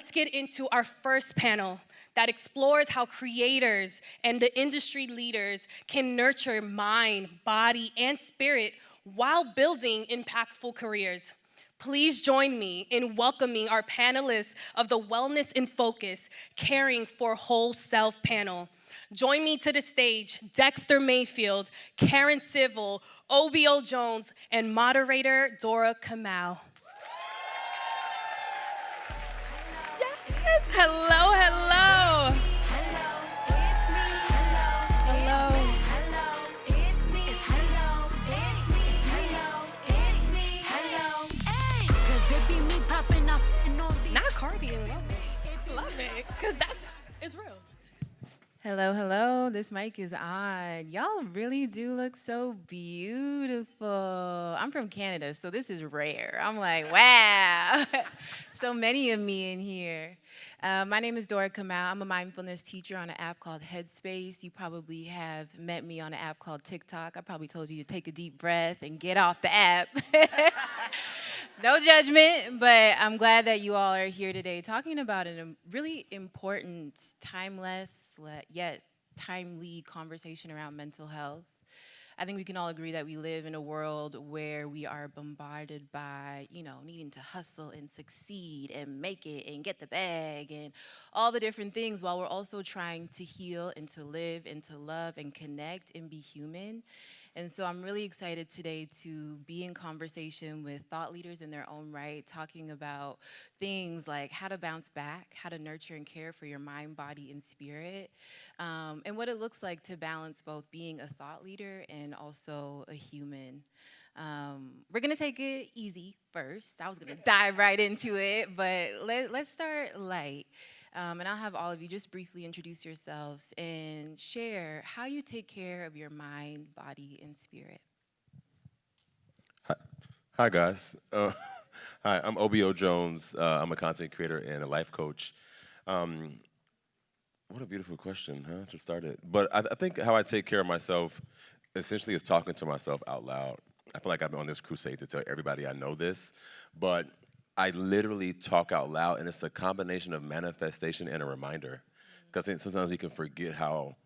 let's get into our first panel that explores how creators and the industry leaders can nurture mind, body, and spirit while building impactful careers. Please join me in welcoming our panelists of the Wellness in Focus, Caring for Whole Self panel. Join me to the stage, Dexter Mayfield, Karen Civil, Obio Jones, and moderator Dora Kamau. Yes, hello, hello. Not Cardi, love it, because it's real. Hello, hello, this mic is on. Y'all really do look so beautiful. I'm from Canada, so this is rare. I'm like, wow, so many of me in here. My name is Dora Kamau. I'm a mindfulness teacher on an app called Headspace. You probably have met me on an app called TikTok. I probably told you to take a deep breath and get off the app. No judgment, but I'm glad that you all are here today talking about a really important, timeless, yet timely conversation around mental health. I think we can all agree that we live in a world where we are bombarded by, needing to hustle and succeed and make it and get the bag and all the different things, while we're also trying to heal and to live and to love and connect and be human. And so I'm really excited today to be in conversation with thought leaders in their own right, talking about things like how to bounce back, how to nurture and care for your mind, body, and spirit, and what it looks like to balance both being a thought leader and also a human. We're gonna take it easy first. I was gonna dive right into it, but let's start light. And I'll have all of you just briefly introduce yourselves and share how you take care of your mind, body, and spirit. Hi guys. Hi, I'm Obio Jones. I'm a content creator and a life coach. What a beautiful question, huh, to start it. But I think how I take care of myself essentially is talking to myself out loud. I feel like I've been on this crusade to tell everybody I know this, but I literally talk out loud, and it's a combination of manifestation and a reminder. Because I think sometimes we can forget how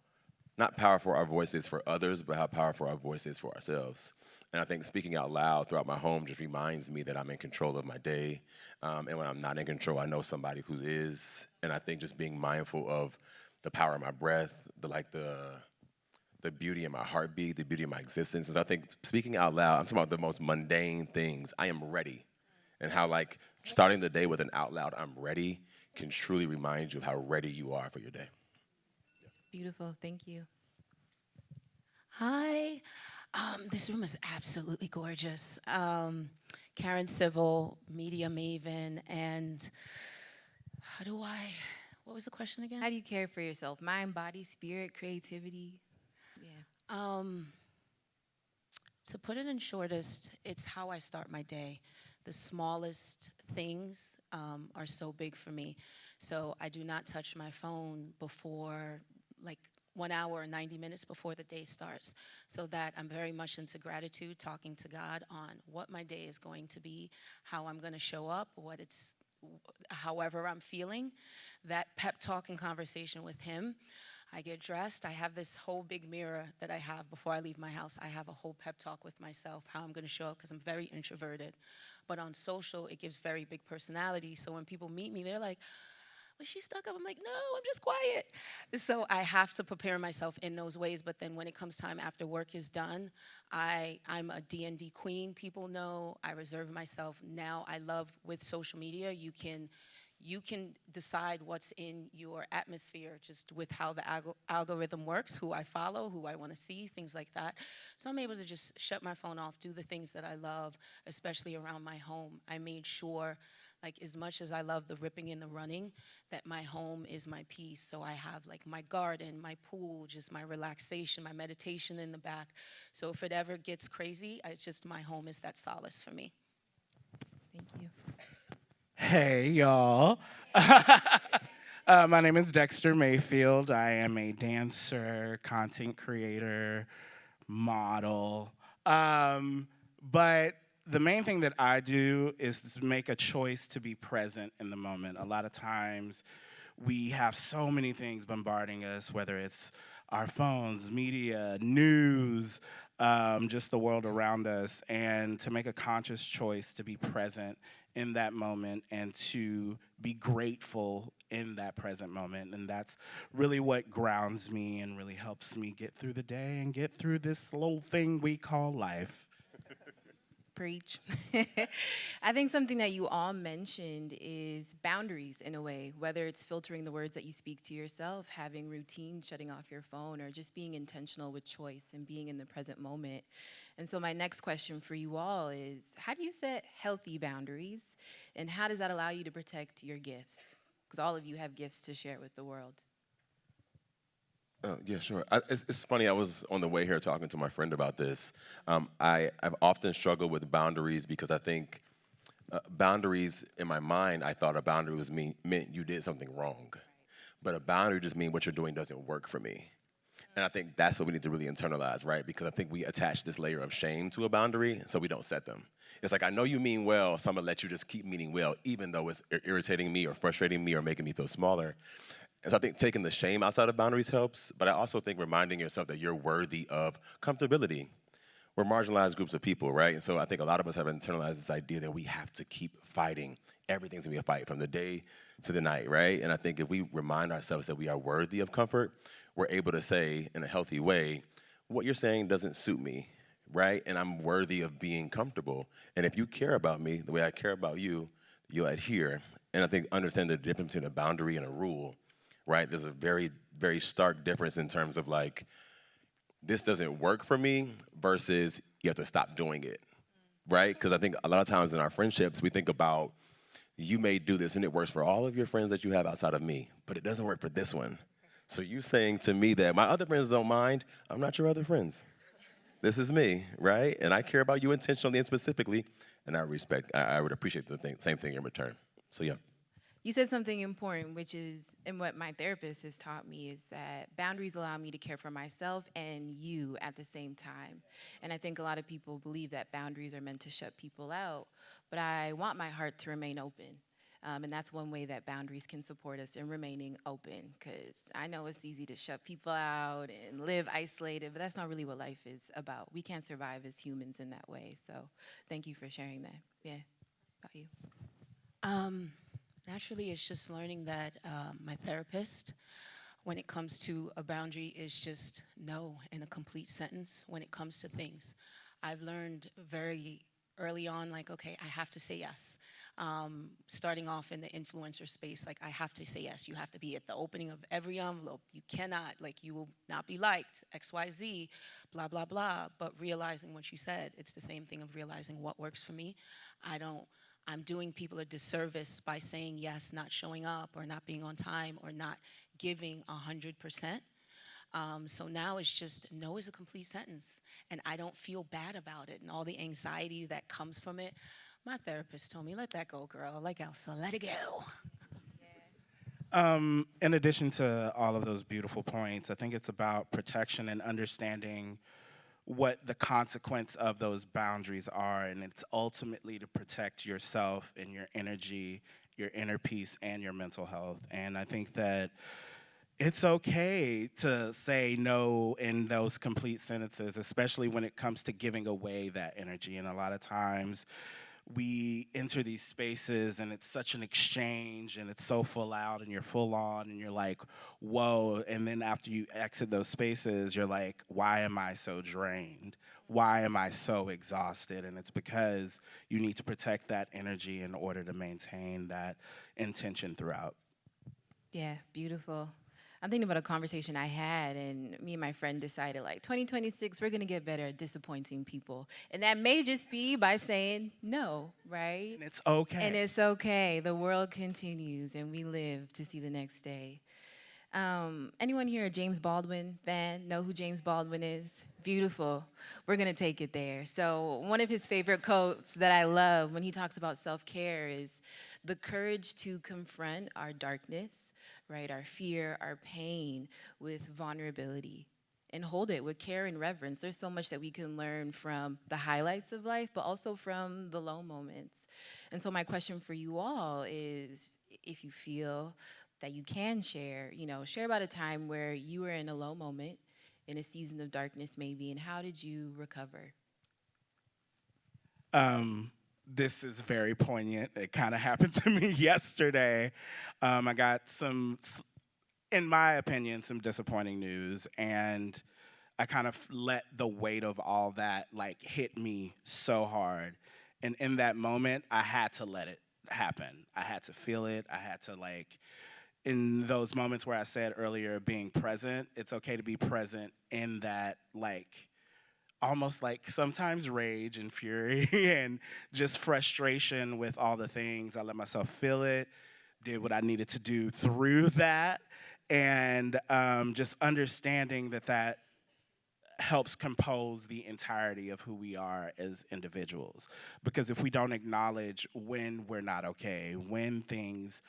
not powerful our voice is for others, but how powerful our voice is for ourselves. And I think speaking out loud throughout my home just reminds me that I'm in control of my day. And when I'm not in control, I know somebody who is. And I think just being mindful of the power of my breath, the beauty in my heartbeat, the beauty of my existence. And so I think speaking out loud, I'm talking about the most mundane things. I am ready. And how starting the day with an out loud, I'm ready, can truly remind you of how ready you are for your day. Beautiful, thank you. Hi, this room is absolutely gorgeous. Karen Civil, media maven, and what was the question again? How do you care for yourself? Mind, body, spirit, creativity? Yeah. To put it in shortest, it's how I start my day. The smallest things are so big for me. So I do not touch my phone before 1 hour or 90 minutes before the day starts, so that I'm very much into gratitude, talking to God on what my day is going to be, how I'm going to show up, however I'm feeling. That pep talk and conversation with him. I get dressed. I have this whole big mirror that I have before I leave my house. I have a whole pep talk with myself, how I'm going to show up, because I'm very introverted. But on social, it gives very big personality. So when people meet me, they're like, was she stuck up? I'm like, no, I'm just quiet. So I have to prepare myself in those ways. But then when it comes time after work is done, I'm a D&D queen. People know I reserve myself. Now I love with social media, you can decide what's in your atmosphere just with how the algorithm works, who I follow, who I want to see, things like that. So I'm able to just shut my phone off, do the things that I love, especially around my home. I made sure, as much as I love the ripping and the running, that my home is my peace. So I have my garden, my pool, just my relaxation, my meditation in the back. So if it ever gets crazy, my home is that solace for me. Thank you. Hey, y'all. My name is Dexter Mayfield. I am a dancer, content creator, model. But the main thing that I do is to make a choice to be present in the moment. A lot of times we have so many things bombarding us, whether it's our phones, media, news, just the world around us, and to make a conscious choice to be present in that moment and to be grateful in that present moment. And that's really what grounds me and really helps me get through the day and get through this little thing we call life. Preach. I think something that you all mentioned is boundaries in a way, whether it's filtering the words that you speak to yourself, having routine, shutting off your phone, or just being intentional with choice and being in the present moment. And so my next question for you all is, how do you set healthy boundaries, and how does that allow you to protect your gifts? Because all of you have gifts to share with the world. Yeah, sure. It's funny, I was on the way here talking to my friend about this. I've often struggled with boundaries because I think boundaries, in my mind, I thought a boundary meant you did something wrong. But a boundary just means what you're doing doesn't work for me. And I think that's what we need to really internalize, right? Because I think we attach this layer of shame to a boundary, so we don't set them. It's like, I know you mean well, so I'm gonna let you just keep meaning well, even though it's irritating me or frustrating me or making me feel smaller. And so I think taking the shame outside of boundaries helps, but I also think reminding yourself that you're worthy of comfortability. We're marginalized groups of people, right? And so I think a lot of us have internalized this idea that we have to keep fighting. Everything's gonna be a fight from the day to the night, right? And I think if we remind ourselves that we are worthy of comfort, we're able to say in a healthy way, what you're saying doesn't suit me, right? And I'm worthy of being comfortable. And if you care about me the way I care about you, you'll adhere. And I think understand the difference between a boundary and a rule, right? There's a very, very stark difference in terms of like, this doesn't work for me versus you have to stop doing it, right? Because I think a lot of times in our friendships, we think about, you may do this and it works for all of your friends that you have outside of me, but it doesn't work for this one. So you saying to me that my other friends don't mind, I'm not your other friends. This is me, right? And I care about you intentionally and specifically, and I would appreciate the same thing in return. So yeah. You said something important, which is, and what my therapist has taught me, is that boundaries allow me to care for myself and you at the same time. And I think a lot of people believe that boundaries are meant to shut people out, but I want my heart to remain open. And that's one way that boundaries can support us in remaining open, because I know it's easy to shut people out and live isolated, but that's not really what life is about. We can't survive as humans in that way. So thank you for sharing that. Yeah, about you. Naturally, it's just learning that my therapist, when it comes to a boundary, is just no in a complete sentence when it comes to things. I've learned very early on, like, okay, I have to say yes. Starting off in the influencer space, like, I have to say yes. You have to be at the opening of every envelope. You cannot, like, you will not be liked, XYZ, blah, blah, blah. But realizing what you said, it's the same thing of realizing what works for me. I'm doing people a disservice by saying yes, not showing up, or not being on time, or not giving 100%. So now it's just, no is a complete sentence. And I don't feel bad about it and all the anxiety that comes from it. My therapist told me, let that go, girl. Like Elsa, let it go. In addition to all of those beautiful points, I think it's about protection and understanding what the consequence of those boundaries are, and it's ultimately to protect yourself and your energy, your inner peace, and your mental health. And I think that it's okay to say no in those complete sentences, especially when it comes to giving away that energy. And a lot of times we enter these spaces and it's such an exchange and it's so full out and you're full on and you're like, whoa. And then after you exit those spaces, you're like, why am I so drained? Why am I so exhausted? And it's because you need to protect that energy in order to maintain that intention throughout. Yeah, beautiful. I'm thinking about a conversation I had, and me and my friend decided, like, 2026, we're going to get better at disappointing people. And that may just be by saying no, right? And it's okay. And it's okay. The world continues, and we live to see the next day. Anyone here a James Baldwin fan? Know who James Baldwin is? Beautiful. We're going to take it there. So one of his favorite quotes that I love when he talks about self-care is the courage to confront our darkness, right, our fear, our pain with vulnerability and hold it with care and reverence. There's so much that we can learn from the highlights of life, but also from the low moments. And so my question for you all is, if you feel that you can share, share about a time where you were in a low moment, in a season of darkness maybe, and how did you recover? This is very poignant. It kind of happened to me yesterday. I got in my opinion, some disappointing news, and I kind of let the weight of all that hit me so hard. And in that moment, I had to let it happen. I had to feel it. I had to in those moments where I said earlier, being present, it's okay to be present in that almost sometimes rage and fury and just frustration with all the things. I let myself feel it, did what I needed to do through that, and just understanding that helps compose the entirety of who we are as individuals. Because if we don't acknowledge when we're not okay, when things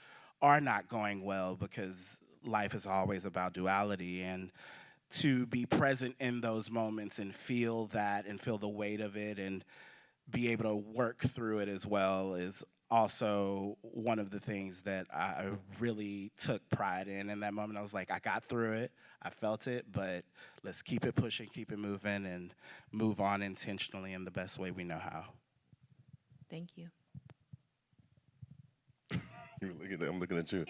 are not going well, because life is always about duality, and to be present in those moments and feel that and feel the weight of it and be able to work through it as well is also one of the things that I really took pride in. In that moment, I was like, I got through it, I felt it, but let's keep it pushing, keep it moving, and move on intentionally in the best way we know how. Thank you. I'm looking at you.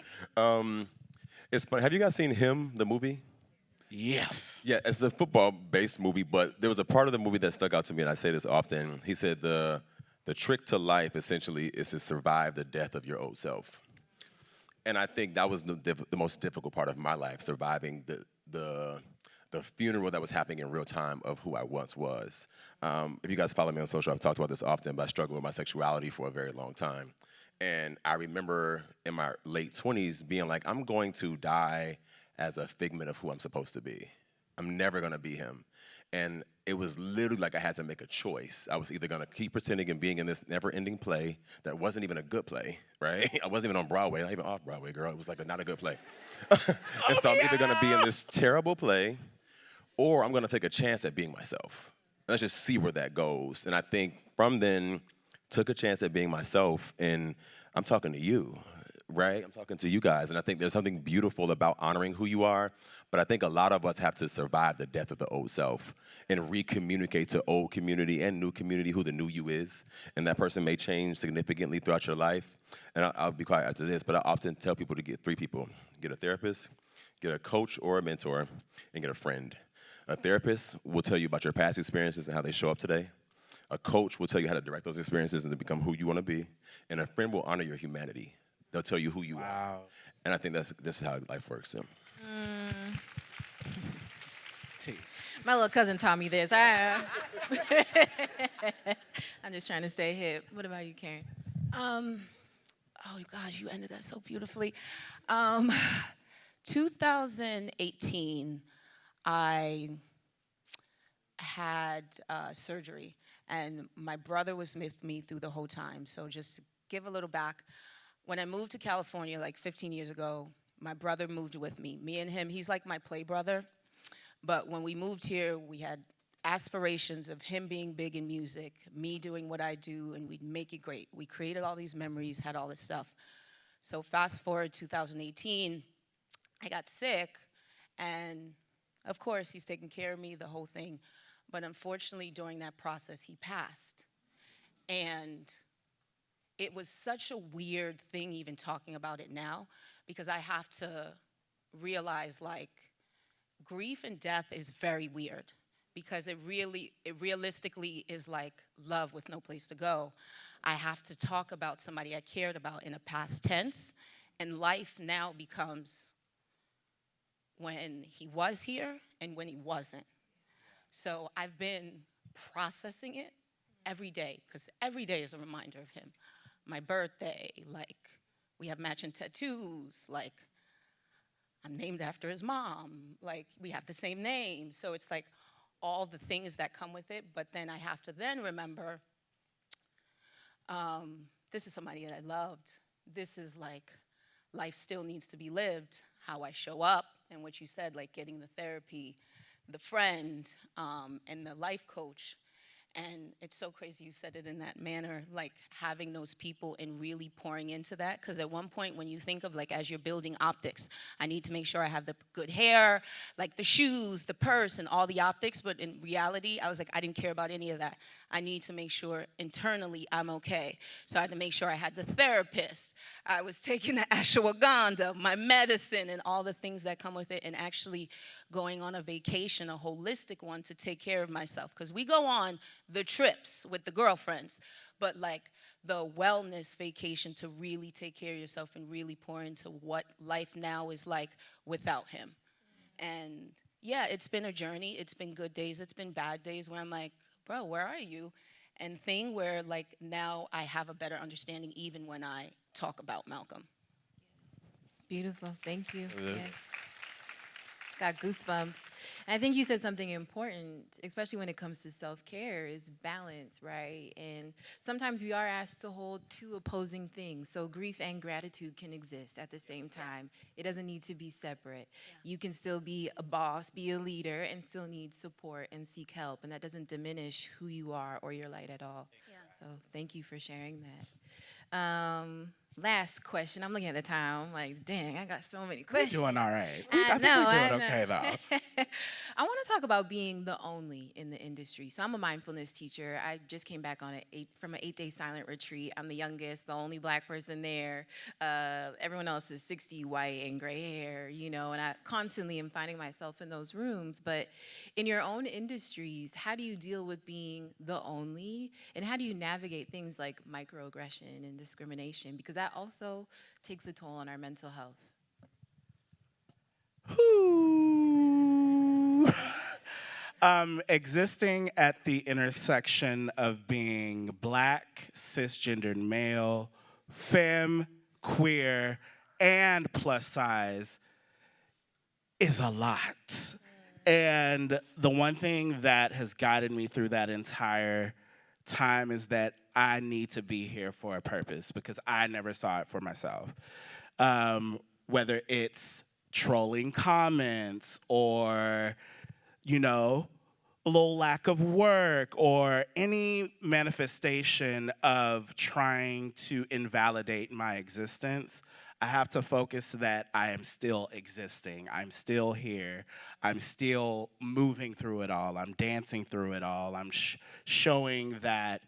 It's funny. Have you guys seen Him, the movie? Yes. Yeah, it's a football-based movie, but there was a part of the movie that stuck out to me, and I say this often. He said the trick to life, essentially, is to survive the death of your old self. And I think that was the most difficult part of my life, surviving the funeral that was happening in real time of who I once was. If you guys follow me on social, I've talked about this often, but I struggled with my sexuality for a very long time. And I remember in my late 20s being like, I'm going to die as a figment of who I'm supposed to be. I'm never gonna be him. And it was literally like I had to make a choice. I was either gonna keep pretending and being in this never-ending play that wasn't even a good play, right? I wasn't even on Broadway, not even off Broadway, girl. It was not a good play. And so I'm either gonna be in this terrible play, or I'm gonna take a chance at being myself. Let's just see where that goes. And I think from then, took a chance at being myself, and I'm talking to you. Right? I'm talking to you guys, and I think there's something beautiful about honoring who you are, but I think a lot of us have to survive the death of the old self and recommunicate to old community and new community who the new you is, and that person may change significantly throughout your life. And I'll be quiet after this, but I often tell people to get 3 people. Get a therapist, get a coach or a mentor, and get a friend. A therapist will tell you about your past experiences and how they show up today. A coach will tell you how to direct those experiences and to become who you want to be, and a friend will honor your humanity. They'll tell you who you are. And I think that's how life works. So. My little cousin taught me this. I'm just trying to stay hip. What about you, Karen? Oh, gosh, you ended that so beautifully. 2018, I had surgery, and my brother was with me through the whole time. So just to give a little back, when I moved to California 15 years ago, my brother moved with me. Me and him, he's like my play brother. But when we moved here, we had aspirations of him being big in music, me doing what I do, and we'd make it great. We created all these memories, had all this stuff. So fast forward 2018, I got sick, and of course, he's taking care of me, the whole thing. But unfortunately, during that process, he passed. And it was such a weird thing even talking about it now, because I have to realize grief and death is very weird, because it realistically is like love with no place to go. I have to talk about somebody I cared about in a past tense, and life now becomes when he was here and when he wasn't. So I've been processing it every day, because every day is a reminder of him. My birthday, we have matching tattoos, I'm named after his mom, we have the same name. So it's all the things that come with it, but then I have to then remember, this is somebody that I loved. This is life still needs to be lived, how I show up, and what you said, getting the therapy, the friend, and the life coach. And it's so crazy you said it in that manner, like having those people and really pouring into that. Because at one point, when you think of like as you're building optics, I need to make sure I have the good hair, like the shoes, the purse, and all the optics. But in reality, I was like, I didn't care about any of that. I need to make sure internally I'm okay. So I had to make sure I had the therapist. I was taking the ashwagandha, my medicine, and all the things that come with it, and actually going on a vacation, a holistic one, to take care of myself. Because we go on the trips with the girlfriends, but like the wellness vacation to really take care of yourself and really pour into what life now is like without him. And yeah, it's been a journey. It's been good days. It's been bad days where I'm like, bro, where are you? And thing where like now I have a better understanding even when I talk about Malcolm. Beautiful. Thank you. Yeah. Got goosebumps. And I think you said something important, especially when it comes to self-care, is balance, right? And sometimes we are asked to hold two opposing things. So grief and gratitude can exist at the same time. Yes. It doesn't need to be separate. Yeah. You can still be a boss, be a leader, and still need support and seek help. And that doesn't diminish who you are or your light at all. Yeah. So thank you for sharing that. Last question. I'm looking at the time. I'm like, dang, I got so many questions. We're doing all right. I I think know, we're I doing know. okay, though. I want to talk about being the only in the industry. So I'm a mindfulness teacher. I just came back on from an 8-day silent retreat. I'm the youngest, the only Black person there. Everyone else is 60, white, and gray hair, you know, and I constantly am finding myself in those rooms. But in your own industries, how do you deal with being the only? And how do you navigate things like microaggression and discrimination? Because that also takes a toll on our mental health. Existing at the intersection of being Black, cisgendered male, femme, queer, and plus size is a lot. And the one thing that has guided me through that entire time is that I need to be here for a purpose because I never saw it for myself. Whether it's trolling comments or, you know, a little lack of work or any manifestation of trying to invalidate my existence, I have to focus that I am still existing. I'm still here. I'm still moving through it all. I'm dancing through it all. I'm showing that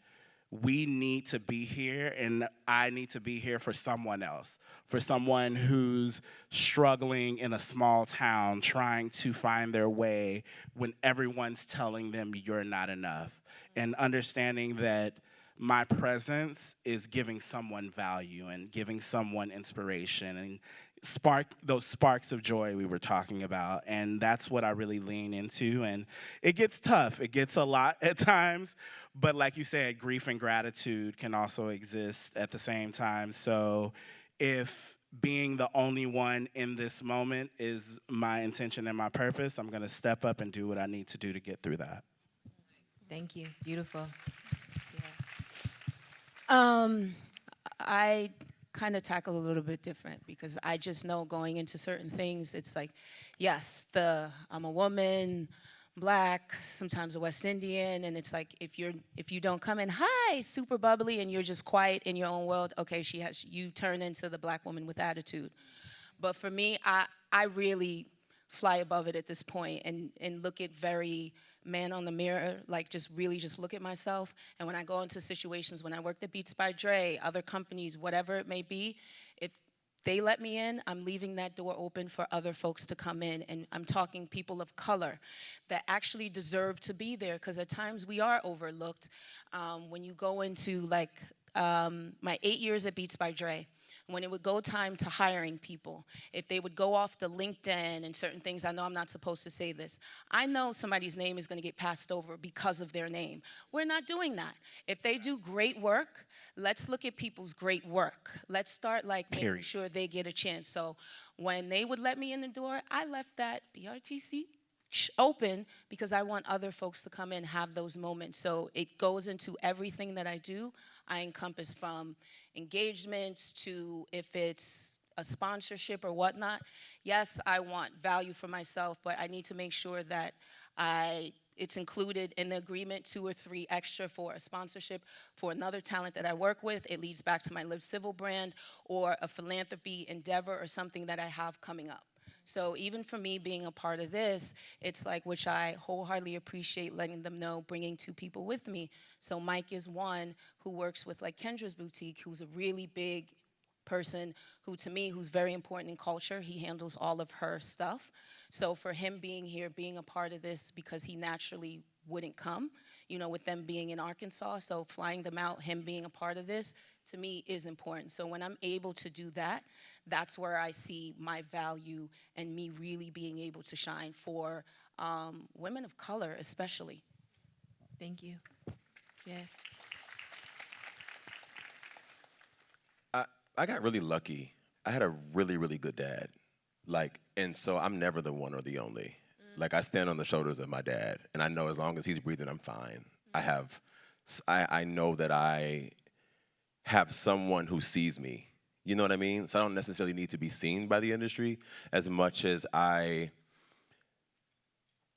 we need to be here, and I need to be here for someone else, for someone who's struggling in a small town, trying to find their way when everyone's telling them you're not enough, and understanding that my presence is giving someone value and giving someone inspiration and spark those sparks of joy we were talking about. And that's what I really lean into. And it gets tough. It gets a lot at times. But like you said, grief and gratitude can also exist at the same time. So if being the only one in this moment is my intention and my purpose, I'm going to step up and do what I need to do to get through that. Thank you. Beautiful. I kind of tackle a little bit different because I just know going into certain things, it's like, yes, I'm a woman, Black, sometimes a West Indian, and it's like if you don't come in, hi, super bubbly, and you're just quiet in your own world, okay, you turn into the Black woman with attitude. But for me, I really fly above it at this point and look at very man on the mirror, like just really just look at myself. And when I go into situations, when I worked at Beats by Dre, other companies, whatever it may be, if they let me in, I'm leaving that door open for other folks to come in. And I'm talking people of color that actually deserve to be there, because at times we are overlooked. When you go into like my 8 years at Beats by Dre, when it would go time to hiring people, if they would go off the LinkedIn and certain things, I know I'm not supposed to say this, I know somebody's name is gonna get passed over because of their name. We're not doing that. If they do great work, let's look at people's great work. Let's start like making sure they get a chance. So when they would let me in the door, I left that BRTC open because I want other folks to come in and have those moments. So it goes into everything that I do. I encompass from engagements to if it's a sponsorship or whatnot. Yes, I want value for myself, but I need to make sure that It's included in the agreement 2 or 3 extra for a sponsorship for another talent that I work with. It leads back to my Live Civil brand or a philanthropy endeavor or something that I have coming up. So even for me being a part of this, it's like, which I wholeheartedly appreciate letting them know, bringing 2 people with me. So Mike is one who works with like Kendra's Boutique, who's a really big person who, to me, who's very important in culture. He handles all of her stuff. So for him being here, being a part of this, because he naturally wouldn't come, you know, with them being in Arkansas, so flying them out, him being a part of this, to me is important. So when I'm able to do that, that's where I see my value and me really being able to shine for women of color especially. Thank you. Yeah. I got really lucky. I had a really, really good dad. Like, and so I'm never the one or the only. Like, I stand on the shoulders of my dad, and I know as long as he's breathing, I'm fine. I know that I have someone who sees me. You know what I mean? So I don't necessarily need to be seen by the industry as much as I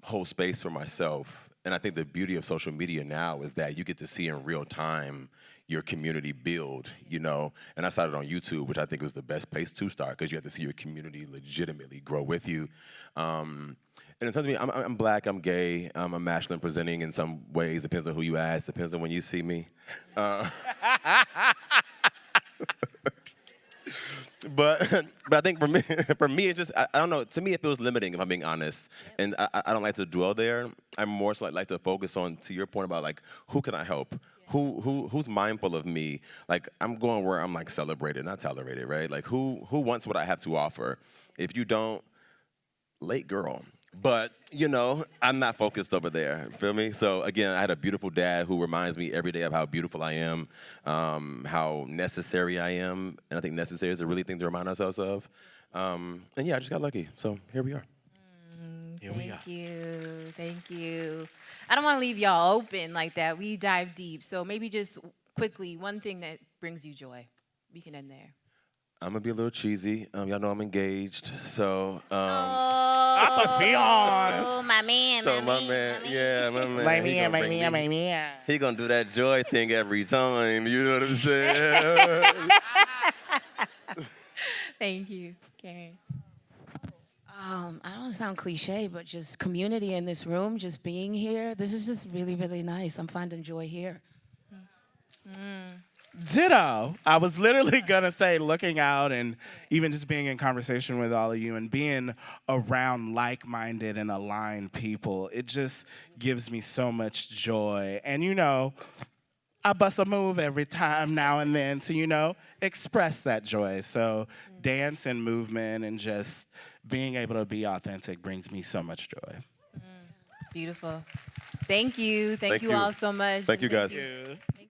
hold space for myself. And I think the beauty of social media now is that you get to see in real time your community build, you know? And I started on YouTube, which I think was the best place to start because you have to see your community legitimately grow with you. And in terms of me, I'm black, I'm gay, I'm masculine presenting in some ways. Depends on who you ask, depends on when you see me. But I think for me, it's just, I don't know, to me it feels limiting if I'm being honest. And I don't like to dwell there. I'm more so like to focus on, to your point about like, who can I help? Who's mindful of me? Like, I'm going where I'm like celebrated, not tolerated, right? Like, who wants what I have to offer? If you don't, late girl. But, you know, I'm not focused over there, feel me? So again, I had a beautiful dad who reminds me every day of how beautiful I am, how necessary I am, and I think necessary is a really thing to remind ourselves of. And yeah, I just got lucky, so here we are. Here we are. Thank you. I don't want to leave y'all open like that. We dive deep, so maybe just quickly, one thing that brings you joy. We can end there. I'm gonna be a little cheesy. Y'all know I'm engaged, so. Oh, my man, So my man. He gonna do that joy thing every time. You know what I'm saying? Thank you, Karen. I don't want to sound cliche, but just community in this room, just being here. This is just really, really nice. I'm finding joy here. Ditto. I was literally going to say looking out and even just being in conversation with all of you and being around like-minded and aligned people, it just gives me so much joy. And, you know, I bust a move every time now and then to, you know, express that joy. So dance and movement and just being able to be authentic brings me so much joy. Beautiful. Thank you. Thank you all so much. Thank you, guys. Thank you.